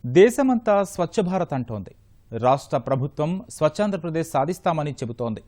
దేశమంతా స్వచ్ఛ భారత్ అంటోంది. రాష్ట్ర ప్రభుత్వం స్వచ్ఛాంధ్రప్రదేశ్ సాధిస్తామని చెబుతోంది.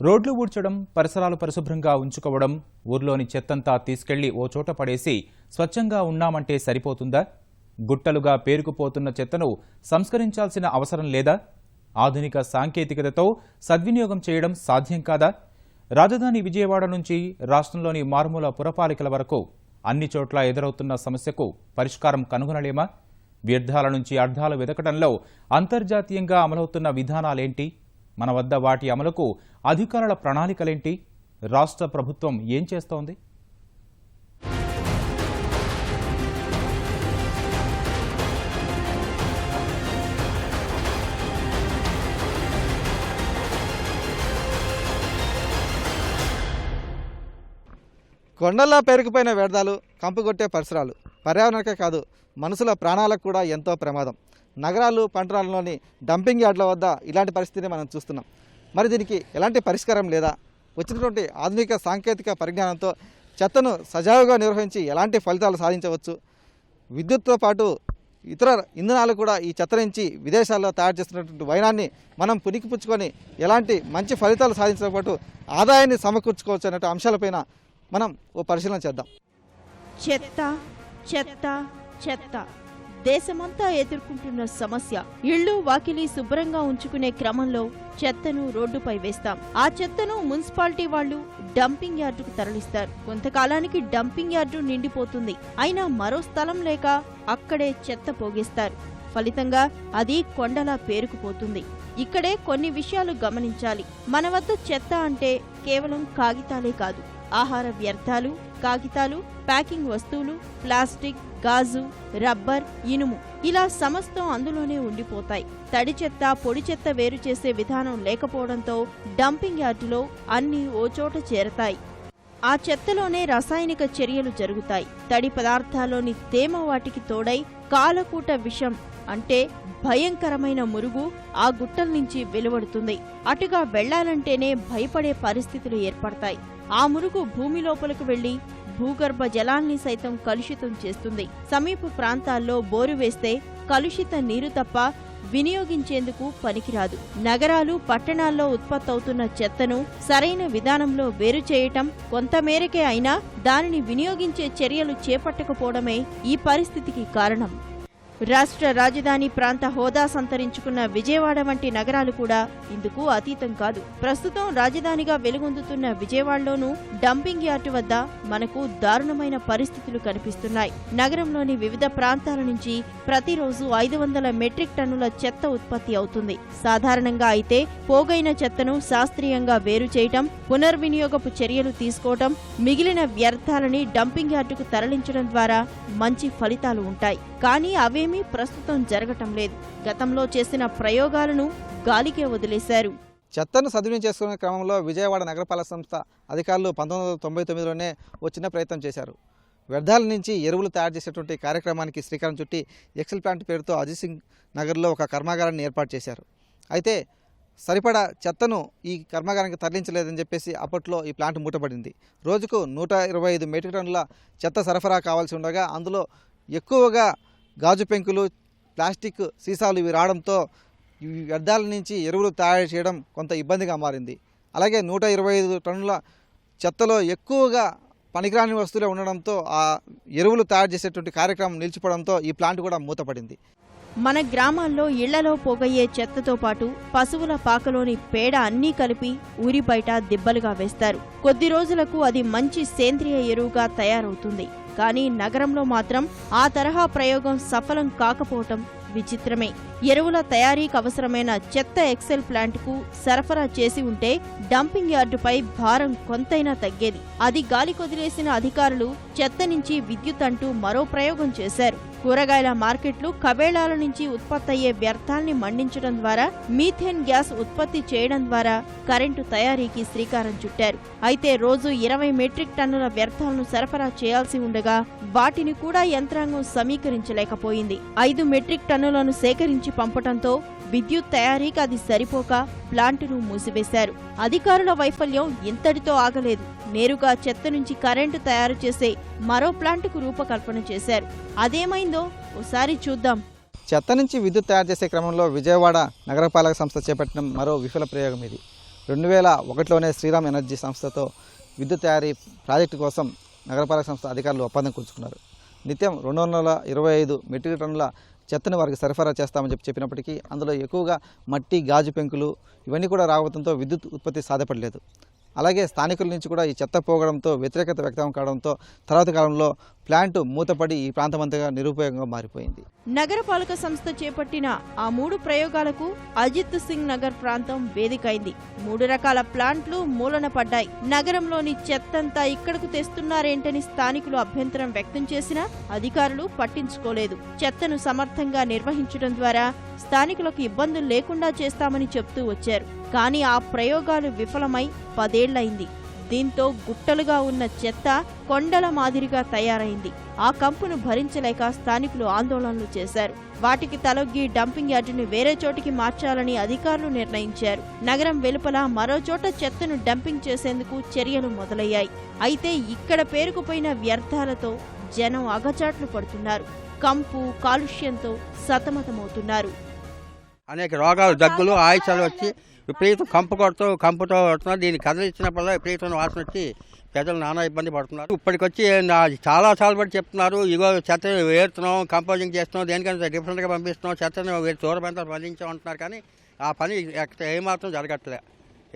రోడ్లు ఊడ్చడం, పరిసరాలు పరిశుభ్రంగా ఉంచుకోవడం, ఊర్లోని చెత్తంతా తీసుకెళ్లి ఓ చోట పడేసి స్వచ్ఛంగా ఉన్నామంటే సరిపోతుందా? గుట్టలుగా పేరుకుపోతున్న చెత్తను సంస్కరించాల్సిన అవసరం లేదా? ఆధునిక సాంకేతికతతో సద్వినియోగం చేయడం సాధ్యం కాదా? రాజధాని విజయవాడ నుంచి రాష్ట్రంలోని మారుమూల పురపాలికల వరకు అన్ని చోట్ల ఎదురవుతున్న సమస్యకు పరిష్కారం కనుగొనలేమా? వ్యర్థాల నుంచి అర్థాలు వెతకడంలో అంతర్జాతీయంగా అమలవుతున్న విధానాలేంటి? మన వద్ద వాటి అమలుకు అధికారుల ప్రణాళికలేంటి? రాష్ట్ర ప్రభుత్వం ఏం చేస్తోంది? కొండల్లో పేరుకుపోయిన వ్యర్థాలు, కంపుకొట్టే పరిసరాలు పర్యావరణకే కాదు మనుషుల ప్రాణాలకు కూడా ఎంతో ప్రమాదం. నగరాలు, పట్టణాల్లోని డంపింగ్ యార్డ్ల వద్ద ఇలాంటి పరిస్థితిని మనం చూస్తున్నాం. మరి దీనికి ఎలాంటి పరిష్కారం లేదా? వచ్చినటువంటి ఆధునిక సాంకేతిక పరిజ్ఞానంతో చెత్తను సజావుగా నిర్వహించి ఎలాంటి ఫలితాలు సాధించవచ్చు? విద్యుత్తో పాటు ఇతర ఇంధనాలు కూడా ఈ చెత్త నుంచి విదేశాల్లో తయారు చేస్తున్నటువంటి వైనాన్ని మనం పుణికిపుచ్చుకొని ఎలాంటి మంచి ఫలితాలు సాధించడం పాటు ఆదాయాన్ని సమకూర్చుకోవచ్చు అనే అంశాలపైన మనం ఓ పరిశీలన చేద్దాం. చెత్త చెత్త చెత్త దేశమంతా ఎదుర్కొంటున్న సమస్య. ఇళ్లు, వాకిలి శుభ్రంగా ఉంచుకునే క్రమంలో చెత్తను రోడ్డుపై వేస్తాం. ఆ చెత్తను మున్సిపాలిటీ వాళ్లు డంపింగ్ యార్డుకు తరలిస్తారు. కొంతకాలానికి డంపింగ్ యార్డు నిండిపోతుంది. అయినా మరో స్థలం లేక అక్కడే చెత్త పోగేస్తారు. ఫలితంగా అది కొండలా పేరుకుపోతుంది. ఇక్కడే కొన్ని విషయాలు గమనించాలి. మన వద్ద చెత్త అంటే కేవలం కాగితాలే కాదు, ఆహార వ్యర్థాలు, కాగితాలు, ప్యాకింగ్ వస్తువులు, ప్లాస్టిక్, గాజు, రబ్బర్, ఇనుము ఇలా సమస్తం అందులోనే ఉండిపోతాయి. తడి చెత్త, పొడి చెత్త వేరు చేసే విధానం లేకపోవడంతో డంపింగ్ యార్డులో అన్నీ ఓ చోట చేరతాయి. ఆ చెత్తలోనే రసాయనిక చర్యలు జరుగుతాయి. తడి పదార్థాల్లోని తేమ వాటికి తోడై కాలకూట విషం అంటే భయంకరమైన మురుగు ఆ గుట్టల నుంచి వెలువడుతుంది. అటుగా వెళ్లాలంటేనే భయపడే పరిస్థితులు ఏర్పడతాయి. ఆ మురుగు భూమి లోపలికి వెళ్లి భూగర్భ జలాల్ని సైతం కలుషితం చేస్తుంది. సమీప ప్రాంతాల్లో బోరు వేస్తే కలుషిత నీరు తప్ప వినియోగించేందుకు పనికిరాదు. నగరాలు, పట్టణాల్లో ఉత్పత్తవుతున్న చెత్తను సరైన విధానంలో వేరు చేయటం కొంతమేరకే అయినా దానిని వినియోగించే చర్యలు చేపట్టకపోవడమే ఈ పరిస్థితికి కారణం. రాష్ట్ర రాజధాని ప్రాంత హోదా సంతరించుకున్న విజయవాడ వంటి నగరాలు కూడా ఇందుకు అతీతం కాదు. ప్రస్తుతం రాజధానిగా వెలుగొందుతున్న విజయవాడలోనూ డంపింగ్ యార్డు వద్ద మనకు దారుణమైన పరిస్థితులు కనిపిస్తున్నాయి. నగరంలోని వివిధ ప్రాంతాల నుంచి ప్రతిరోజు 500 మెట్రిక్ టన్నుల చెత్త ఉత్పత్తి అవుతుంది. సాధారణంగా అయితే పోగైన చెత్తను శాస్త్రీయంగా వేరు చేయటం, పునర్వినియోగపు చర్యలు తీసుకోవటం, మిగిలిన వ్యర్థాలని డంపింగ్ యార్డుకు తరలించడం ద్వారా మంచి ఫలితాలు ఉంటాయి. కానీ అవేమీ ప్రస్తుతం జరగటం లేదు. గతంలో చేసిన ప్రయోగాలను గాలికే వదిలేశారు. చెత్తను సద్వినియోగం చేసుకునే క్రమంలో విజయవాడ నగరపాలక సంస్థ అధికారులు 1999లోనే ఓ చిన్న ప్రయత్నం చేశారు. వ్యర్థాల నుంచి ఎరువులు తయారు చేసేటువంటి కార్యక్రమానికి శ్రీకారం చుట్టి ఎక్సెల్ ప్లాంట్ పేరుతో అజిత్ సింగ్ నగర్లో ఒక కర్మాగారాన్ని ఏర్పాటు చేశారు. అయితే సరిపడా చెత్తను ఈ కర్మాగారానికి తరలించలేదని చెప్పేసి అప్పట్లో ఈ ప్లాంట్ మూటపడింది. రోజుకు 125 మెట్రిక్ టన్నుల చెత్త సరఫరా కావాల్సి ఉండగా అందులో ఎక్కువగా గాజు పెంకులు, ప్లాస్టిక్ సీసాలు ఇవి రావడంతో ఈ వ్యర్థాల నుంచి ఎరువులు తయారు చేయడం కొంత ఇబ్బందిగా మారింది. అలాగే 125 టన్నుల చెత్తలో ఎక్కువగా పనికిరాని వస్తువులే ఉండడంతో ఆ ఎరువులు తయారు చేసేటువంటి కార్యక్రమం నిలిచిపోవడంతో ఈ ప్లాంట్ కూడా మూతపడింది. మన గ్రామాల్లో ఇళ్లలో పోగయ్యే చెత్తతో పాటు పశువుల పాకలోని పేడ అన్నీ కలిపి ఊరి బయట దిబ్బలుగా వేస్తారు. కొద్ది రోజులకు అది మంచి సేంద్రియ ఎరువుగా తయారవుతుంది. కానీ నగరంలో మాత్రం ఆ తరహా ప్రయోగం సఫలం కాకపోవటం విచిత్రమే. ఎరువుల తయారీకి అవసరమైన చెత్త ఎక్సెల్ ప్లాంట్కు సరఫరా చేసి ఉంటే డంపింగ్ యార్డుపై భారం కొంతైనా తగ్గేది. అది గాలి కొదిలేసిన అధికారులు చెత్త నుంచి విద్యుత్ అంటూ మరో ప్రయోగం చేశారు. కూరగాయల మార్కెట్లు, కబేళాల నుంచి ఉత్పత్తయ్యే వ్యర్థాల్ని మండించడం ద్వారా మీథేన్ గ్యాస్ ఉత్పత్తి చేయడం ద్వారా కరెంటు తయారీకి శ్రీకారం చుట్టారు. అయితే రోజు 20 మెట్రిక్ టన్నుల వ్యర్థాలను సరఫరా చేయాల్సి ఉండగా వాటిని కూడా యంత్రాంగం సమీకరించలేకపోయింది. 5 మెట్రిక్ టన్నులను సేకరించి పంపటంతో విద్యుత్ తయారీకి అది సరిపోక ప్లాంటును మూసివేశారు. అధికారుల వైఫల్యం ఇంతటితో ఆగలేదు. నేరుగా చెత్త నుంచి కరెంటు తయారు చేసే మరో ప్లాంటుకు రూపకల్పన చేశారు. అదేమైందో ఓసారి చూద్దాం. చెత్త నుంచి విద్యుత్ తయారు చేసే క్రమంలో విజయవాడ నగరపాలక సంస్థ చేపట్టిన మరో విఫల ప్రయోగం ఇది. 2001లోనే శ్రీరామ్ ఎనర్జీ సంస్థతో విద్యుత్ తయారీ ప్రాజెక్టు కోసం నగరపాలక సంస్థ అధికారులు ఒప్పందం కూర్చుకున్నారు. నిత్యం 225 మెట్రిక్ టన్నుల చెత్తను వారికి సరఫరా చేస్తామని చెప్పినప్పటికీ అందులో ఎక్కువగా మట్టి, గాజు పెంకులు ఇవన్నీ కూడా రావడంతో విద్యుత్ ఉత్పత్తి సాధ్యపడలేదు. అలాగే స్థానికుల నుంచి కూడా ఈ చెత్త పోగడంతో వ్యతిరేకత వ్యక్తం కావడంతో తర్వాత కాలంలో ప్లాంట్ మూతపడి ఈ ప్రాంతమంతగా నిరుపయోగంగా మారిపోయింది. నగరపాలక సంస్థ చేపట్టిన ఆ 3 ప్రయోగాలకు అజిత్ సింగ్ నగర్ ప్రాంతం వేదికైంది. 3 రకాల ప్లాంట్లు మూలన పడ్డాయి. నగరంలోని చెత్తంతా ఇక్కడకు తెస్తున్నారేంటని స్థానికులు అభ్యంతరం వ్యక్తం చేసినా అధికారులు పట్టించుకోలేదు. చెత్తను సమర్థంగా నిర్వహించడం ద్వారా స్థానికులకు ఇబ్బందులు లేకుండా చేస్తామని చెప్తూ వచ్చారు. కానీ ఆ ప్రయోగాలు విఫలమై 10 ఏళ్లయింది. దీంతో గుట్టలుగా ఉన్న చెత్త కొండల మాదిరిగా తయారైంది. ఆ కంపును భరించలేక స్థానికులు ఆందోళనలు చేశారు. వాటికి తలొగ్గి డంపింగ్ యార్డును వేరే చోటికి మార్చాలని అధికారులు నిర్ణయించారు. నగరం వెలుపల మరో చోట చెత్తను డంపింగ్ చేసేందుకు చర్యలు మొదలయ్యాయి. అయితే ఇక్కడ పేరుకుపోయిన వ్యర్థాలతో జనం అగచాట్లు పడుతున్నారు. కంపు, కాలుష్యంతో సతమతమవుతున్నారు. అనేక రోగాలు, దగ్గులు, ఆయుషాలు వచ్చి విపరీతం కంపుతో కొడుతున్నారు. దీన్ని కదిలించినప్పుడల్లా విపరీతమైన వాసన వచ్చి ప్రజలు నానా ఇబ్బంది పడుతున్నారు. ఇప్పటికొచ్చి చాలా సార్లు బట్టి చెప్తున్నారు, ఇగో చెత్త వేరుతున్నాం, కంపోజింగ్ చేస్తున్నాం, దేనికైనా డిఫరెంట్గా పంపిస్తున్నాం, చెత్తను దూర ప్రాంతాలు పండించాం అంటున్నారు. కానీ ఆ పని ఏమాత్రం జరగట్లే.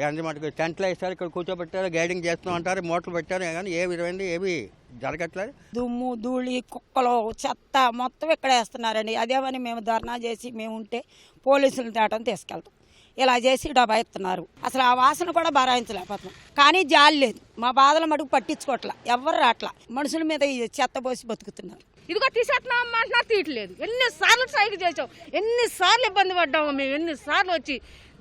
అన్ని మటుకు టెంట్లు వేస్తారు, ఇక్కడ కూర్చోబెట్టారు, గైడింగ్ చేస్తున్నాం అంటారు, మోటార్లు పెట్టారు, కానీ ఏ విధమైంది ఏవి జరగట్లేదు. దుమ్ము, ధూళి, కుక్కలు, చెత్త మొత్తం ఇక్కడ వేస్తున్నారండి. అదేమని మేము ధర్నా చేసి మేము ఉంటే పోలీసులు తేటం తీసుకెళ్తాం. ఇలా చేసి డబ్బా ఎత్తున్నారు. అసలు ఆ వాసన కూడా భరాయించలేకపోతున్నాం. కానీ జాలి లేదు. మా బాధల మటుకు పట్టించుకోవట్లా, ఎవరు రాట్లా. మనుషుల మీద ఈ చెత్త పోసి బతుకుతున్నారు. ఇదిగో తీసేస్తున్నాం అంటున్నారు, తీయట్లేదు. ఎన్నిసార్లు సైకి చేసాం, ఎన్నిసార్లు ఇబ్బంది పడ్డాము మేము, ఎన్నిసార్లు వచ్చి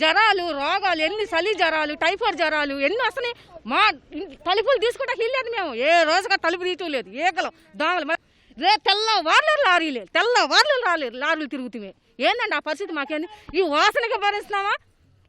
జ్వరాలు, రోగాలు, ఎన్ని చలి జ్వరాలు, టైఫాయిడ్ జ్వరాలు ఎన్ని వస్తున్నాయి. మా తలుపులు తీసుకుంటే వెళ్ళలేదు మేము. ఏ రోజుగా తలుపు తీయటం లేదు. ఏకలు, దోమలు, తెల్లవార్లు లారీలు తిరుగుతున్నాయి. ఏందండి ఆ పరిస్థితి మాకేంది? ఈ వాసనకి భరిస్తున్నామా?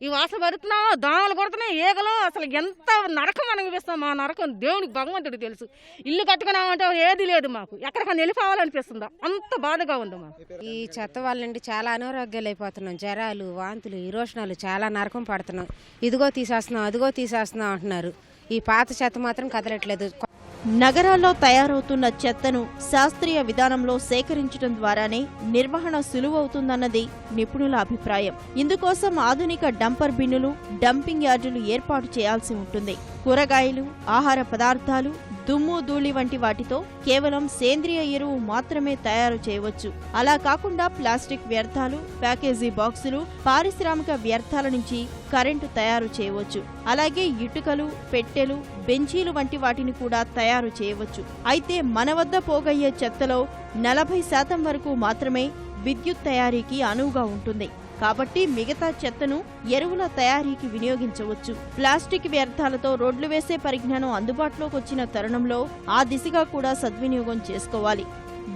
ఈ వాసన భరుతున్నామా? దోమలు కొడుతున్నాయి, ఈగలు. అసలు ఎంత నరకం అనిపిస్తాం. మా నరకం దేవునికి భగవంతుడికి తెలుసు. ఇల్లు కట్టుకున్నామంటే ఏది లేదు మాకు. ఎక్కడికైనా వెళ్ళిపోవాలనిపిస్తుందా? అంత బాధగా ఉంది మాకు. ఈ చెత్త వల్లండి చాలా అనారోగ్యాలు అయిపోతున్నాం. జ్వరాలు, వాంతులు, ఈరోషణాలు, చాలా నరకం పడుతున్నాం. ఇదిగో తీసేస్తున్నాం, అదిగో తీసేస్తున్నాం అంటున్నారు. ఈ పాత చెత్త మాత్రం కదలట్లేదు. నగరాల్లో తయారవుతున్న చెత్తను శాస్త్రీయ విధానంలో సేకరించడం ద్వారానే నిర్వహణ సులువవుతుందన్నది నిపుణుల అభిప్రాయం. ఇందుకోసం ఆధునిక డంపర్ బిన్నులు, డంపింగ్ యార్డులు ఏర్పాటు చేయాల్సి ఉంటుంది. కూరగాయలు, ఆహార పదార్థాలు, దుమ్ము, ధూళి వంటి వాటితో కేవలం సేంద్రియ ఎరువు మాత్రమే తయారు చేయవచ్చు. అలా కాకుండా ప్లాస్టిక్ వ్యర్థాలు, ప్యాకేజీ బాక్సులు, పారిశ్రామిక వ్యర్థాల నుంచి కరెంటు తయారు చేయవచ్చు. అలాగే ఇటుకలు, పెట్టెలు, బెంచీలు వంటి వాటిని కూడా తయారు చేయవచ్చు. అయితే మన వద్ద పోగయ్యే చెత్తలో 40% వరకు మాత్రమే విద్యుత్ తయారీకి అనువుగా ఉంటుంది. కాబట్టి మిగతా చెత్తను ఎరువుల తయారీకి వినియోగించవచ్చు. ప్లాస్టిక్ వ్యర్థాలతో రోడ్లు వేసే పరిజ్ఞానం అందుబాటులోకి వచ్చిన తరుణంలో ఆ దిశగా కూడా సద్వినియోగం చేసుకోవాలి.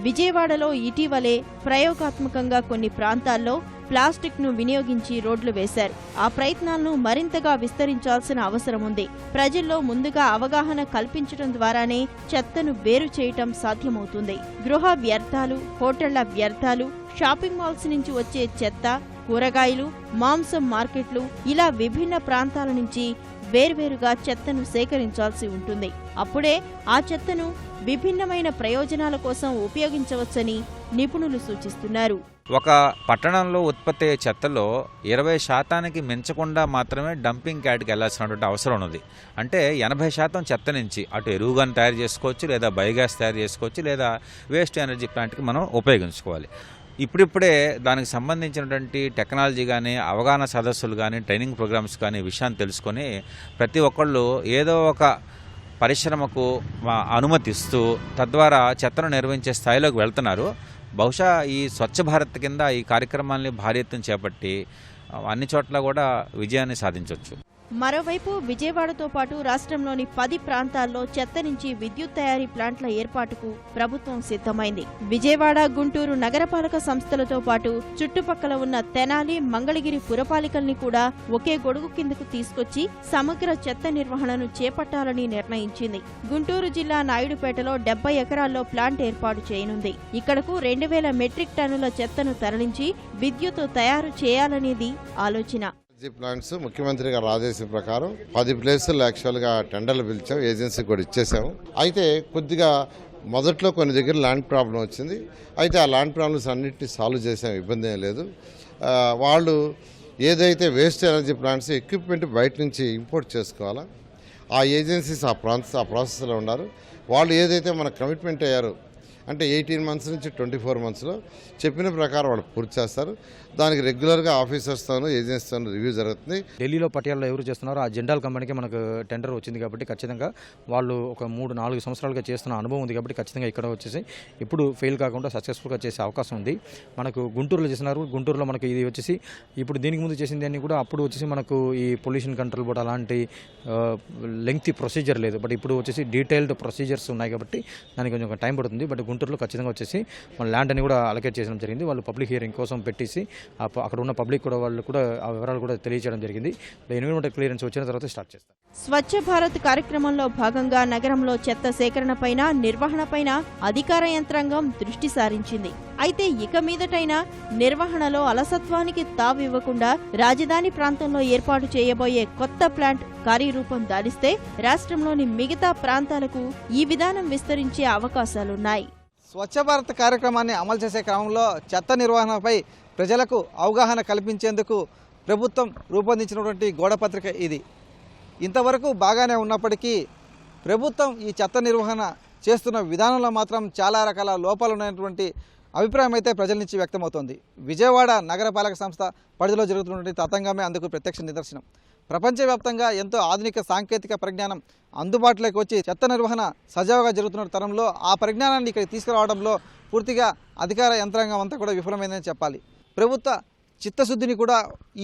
విజయవాడలో ఇటీవలే ప్రయోగాత్మకంగా కొన్ని ప్రాంతాల్లో ప్లాస్టిక్ ను వినియోగించి రోడ్లు వేశారు. ఆ ప్రయత్నాలను మరింతగా విస్తరించాల్సిన అవసరం ఉంది. ప్రజల్లో ముందుగా అవగాహన కల్పించడం ద్వారానే చెత్తను వేరు చేయటం సాధ్యమవుతుంది. గృహ వ్యర్థాలు, హోటళ్ల వ్యర్థాలు, షాపింగ్ మాల్స్ నుంచి వచ్చే చెత్త, కూరగాయలు, మాంసం మార్కెట్లు ఇలా విభిన్న ప్రాంతాల నుంచి వేర్వేరుగా చెత్తను సేకరించాల్సి ఉంటుంది. అప్పుడే ఆ చెత్తను విభిన్నమైన ప్రయోజనాల కోసం ఉపయోగించవచ్చని నిపుణులు సూచిస్తున్నారు. ఒక పట్టణంలో ఉత్పత్తి అయ్యే చెత్తలో 20% మించకుండా మాత్రమే డంపింగ్ యార్డ్కి వెళ్లాల్సినటువంటి అవసరం ఉంది. అంటే 80% చెత్త నుంచి అటు ఎరువుగాని తయారు చేసుకోవచ్చు, లేదా బయోగ్యాస్ తయారు చేసుకోవచ్చు, లేదా వేస్ట్ ఎనర్జీ ప్లాంట్కి మనం ఉపయోగించుకోవాలి. ఇప్పుడిప్పుడే దానికి సంబంధించినటువంటి టెక్నాలజీ కానీ, అవగాహన సదస్సులు కానీ, ట్రైనింగ్ ప్రోగ్రామ్స్ కానీ విషయాన్ని తెలుసుకొని ప్రతి ఒక్కళ్ళు ఏదో ఒక పరిశ్రమకు అనుమతిస్తూ తద్వారా చెత్తను నిర్వహించే స్థాయిలోకి వెళ్తున్నారు. బహుశా ఈ స్వచ్ఛ భారత్ కింద ఈ కార్యక్రమాన్ని భారీ ఎత్తున చేపట్టి అన్ని చోట్ల కూడా విజయాన్ని సాధించవచ్చు. మరోవైపు విజయవాడతో పాటు రాష్ట్రంలోని 10 ప్రాంతాల్లో చెత్త నుంచి విద్యుత్ తయారీ ప్లాంట్ల ఏర్పాటుకు ప్రభుత్వం సిద్ధమైంది. విజయవాడ, గుంటూరు నగరపాలక సంస్థలతో పాటు చుట్టుపక్కల ఉన్న తెనాలి, మంగళగిరి పురపాలికల్ని కూడా ఒకే గొడుగు కిందకు తీసుకొచ్చి సమగ్ర చెత్త నిర్వహణను చేపట్టాలని నిర్ణయించింది. గుంటూరు జిల్లా నాయుడుపేటలో 70 ఎకరాల్లో ప్లాంట్ ఏర్పాటు చేయనుంది. ఇక్కడకు 2000 మెట్రిక్ టన్నుల చెత్తను తరలించి విద్యుత్ తయారు చేయాలనేది ఆలోచన. ప్లాంట్స్ ముఖ్యమంత్రి గారి ఆదేశం ప్రకారం 10 ప్లేసులు యాక్చువల్గా టెండర్లు పిలిచాం, ఏజెన్సీకి కూడా ఇచ్చేసాము. అయితే కొద్దిగా మొదట్లో కొన్ని దగ్గర ల్యాండ్ ప్రాబ్లం వచ్చింది. అయితే ఆ ల్యాండ్ ప్రాబ్లమ్స్ అన్నింటినీ సాల్వ్ చేసాం, ఇబ్బంది ఏం లేదు. వాళ్ళు ఏదైతే వేస్ట్ ఎనర్జీ ప్లాంట్స్ ఎక్విప్మెంట్ బయట నుంచి ఇంపోర్ట్ చేసుకోవాలా, ఆ ఏజెన్సీస్ ఆ ప్రాసెస్లో ఉన్నారు. వాళ్ళు ఏదైతే మన కమిట్మెంట్ అయ్యారో అంటే 18 మంత్స్ నుంచి 24 మంత్స్లో చెప్పిన ప్రకారం వాళ్ళు పూర్తి చేస్తారు. దానికి రెగ్యులర్గా ఆఫీసర్స్తోనూ ఏజెన్సీతోనూ రివ్యూ జరుగుతుంది. ఢిల్లీలో పటియాలలో ఎవరు చేస్తున్నారో ఆ జిండాల్ కంపెనీకి మనకు టెండర్ వచ్చింది కాబట్టి ఖచ్చితంగా వాళ్ళు ఒక 3-4 సంవత్సరాలుగా చేస్తున్న అనుభవం ఉంది కాబట్టి ఖచ్చితంగా ఇక్కడ వచ్చేసి ఇప్పుడు ఫెయిల్ కాకుండా సక్సెస్ఫుల్గా చేసే అవకాశం ఉంది. మనకు గుంటూరులో చేస్తున్నారు. గుంటూరులో మనకు ఇది వచ్చేసి ఇప్పుడు దీనికి ముందు చేసింది అన్ని కూడా అప్పుడు వచ్చేసి మనకు ఈ పొల్యూషన్ కంట్రోల్ బోర్డు అలాంటి లెంగ్తీ ప్రొసీజర్ లేదు. బట్ ఇప్పుడు వచ్చేసి డీటెయిల్డ్ ప్రొసీజర్స్ ఉన్నాయి కాబట్టి దానికి కొంచెం టైం పడుతుంది. బట్ గుంటూరులో ఖచ్చితంగా వచ్చేసి మన ల్యాండ్ అని కూడా అలకేట్ చేయడం జరిగింది. వాళ్ళు పబ్లిక్ హియరింగ్ కోసం పెట్టేసి అక్కడ ఉన్న పబ్లిక్ కూడా వాళ్ళు కూడా ఆ వివరాలు కూడా తెలియజేయడం జరిగింది. ఎన్విరాన్మెంటల్ క్లియరెన్స్ వచ్చిన తర్వాత స్టార్ట్ చేస్తారు. స్వచ్ఛ భారత్ కార్యక్రమంలో భాగంగా నగరంలో చెత్త సేకరణపైన, నిర్వహణపైన అధికార యంత్రాంగం దృష్టి సారించింది. అయితే ఇక మీదటైనా నిర్వహణలో అలసత్వానికి తావివ్వకుండా రాజధాని ప్రాంతంలో ఏర్పాటు చేయబోయే కొత్త ప్లాంట్ కార్యరూపం దాలిస్తే రాష్ట్రంలోని మిగతా ప్రాంతాలకు ఈ విధానం విస్తరించే అవకాశాలున్నాయి. స్వచ్ఛ భారత్ కార్యక్రమాన్ని అమలు చేసే క్రమంలో చెత్త నిర్వహణపై ప్రజలకు అవగాహన కల్పించేందుకు ప్రభుత్వం రూపొందించినటువంటి గోడపత్రిక ఇది. ఇంతవరకు బాగానే ఉన్నప్పటికీ ప్రభుత్వం ఈ చెత్త నిర్వహణ చేస్తున్న విధానంలో మాత్రం చాలా రకాల లోపాలు ఉన్నటువంటి అభిప్రాయం అయితే ప్రజల నుంచి వ్యక్తమవుతోంది. విజయవాడ నగరపాలక సంస్థ పరిధిలో జరుగుతున్నటువంటి తతంగమే అందుకు ప్రత్యక్ష నిదర్శనం. ప్రపంచవ్యాప్తంగా ఎంతో ఆధునిక సాంకేతిక పరిజ్ఞానం అందుబాటులోకి వచ్చి చెత్త నిర్వహణ సజావుగా జరుగుతున్న తరంలో ఆ పరిజ్ఞానాన్ని ఇక్కడ తీసుకురావడంలో పూర్తిగా అధికార యంత్రాంగం అంతా కూడా విఫలమైందని చెప్పాలి. ప్రభుత్వ చిత్తశుద్ధిని కూడా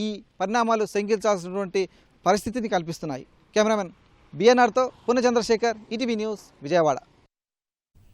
ఈ పరిణామాలు శంకించాల్సినటువంటి పరిస్థితిని కల్పిస్తున్నాయి. కెమెరామెన్ బిఎన్ఆర్తో పూర్ణ చంద్రశేఖర్, ఈటీవీ న్యూస్, విజయవాడ.